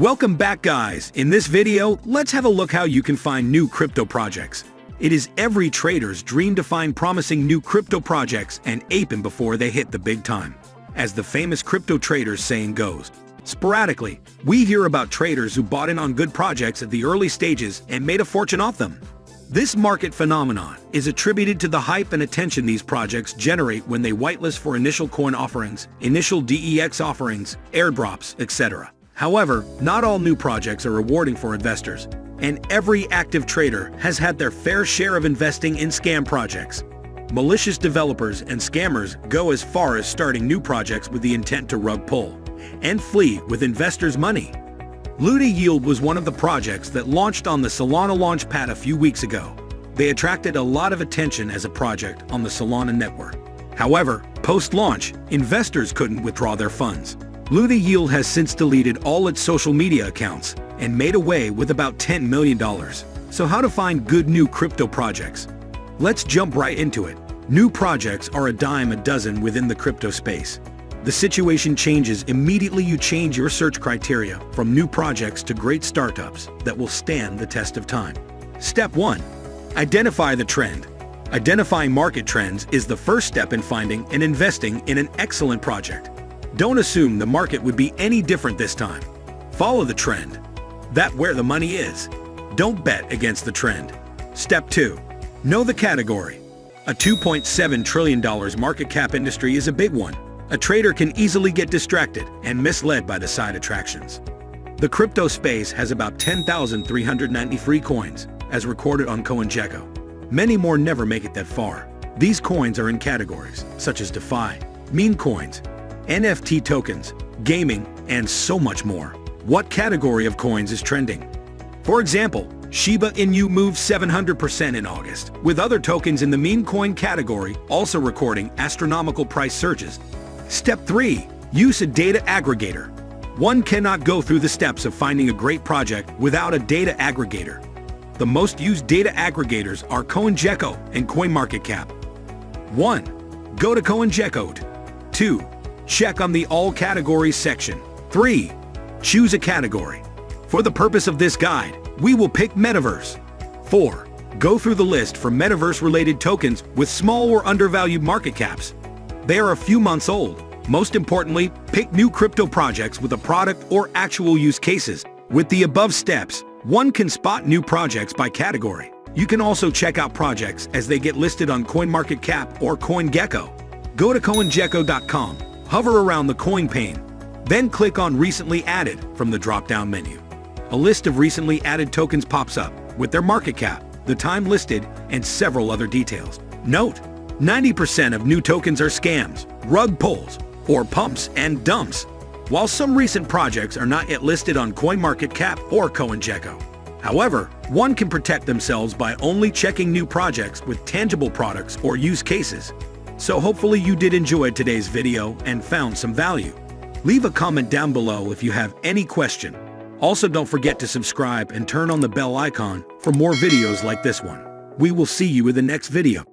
Welcome back, guys. In this video, let's have a look how you can find new crypto projects. It is every trader's dream to find promising new crypto projects and ape them before they hit the big time. As the famous crypto traders saying goes, sporadically, we hear about traders who bought in on good projects at the early stages and made a fortune off them. This market phenomenon is attributed to the hype and attention these projects generate when they whitelist for initial coin offerings, initial DEX offerings, airdrops, etc. However, not all new projects are rewarding for investors, and every active trader has had their fair share of investing in scam projects. Malicious developers and scammers go as far as starting new projects with the intent to rug pull and flee with investors' money. Ludi Yield was one of the projects that launched on the Solana Launchpad a few weeks ago. They attracted a lot of attention as a project on the Solana network. However, post-launch, investors couldn't withdraw their funds. Ludi Yield has since deleted all its social media accounts and made away with about $10 million. So how to find good new crypto projects? Let's jump right into it. New projects are a dime a dozen within the crypto space. The situation changes immediately you change your search criteria from new projects to great startups that will stand the test of time. Step 1. Identify the trend. Identifying market trends is the first step in finding and investing in an excellent project. Don't assume the market would be any different this time. Follow the trend. That's where the money is. Don't bet against the trend. Step 2. Know the category. A $2.7 trillion market cap industry is a big one. A trader can easily get distracted and misled by the side attractions. The crypto space has about 10,390 free coins, as recorded on CoinGecko. Many more never make it that far. These coins are in categories such as DeFi, meme coins, NFT tokens, gaming, and so much more. What category of coins is trending? For example, Shiba Inu moved 700% in August, with other tokens in the meme coin category also recording astronomical price surges. Step 3. Use a data aggregator. One cannot go through the steps of finding a great project without a data aggregator. The most used data aggregators are CoinGecko and CoinMarketCap. 1. Go to CoinGecko. 2. Check on the All Categories section. 3. Choose a category. For the purpose of this guide, we will pick Metaverse. 4. Go through the list for Metaverse-related tokens with small or undervalued market caps. They are a few months old. Most importantly, pick new crypto projects with a product or actual use cases. With the above steps, one can spot new projects by category. You can also check out projects as they get listed on CoinMarketCap or CoinGecko. Go to CoinGecko.com, hover around the coin pane, then click on Recently Added from the drop-down menu. A list of recently added tokens pops up with their market cap, the time listed, and several other details. Note: 90% of new tokens are scams, rug pulls, or pumps and dumps, while some recent projects are not yet listed on CoinMarketCap or CoinGecko. However, one can protect themselves by only checking new projects with tangible products or use cases. So hopefully you did enjoy today's video and found some value. Leave a comment down below if you have any question. Also, don't forget to subscribe and turn on the bell icon for more videos like this one. We will see you in the next video.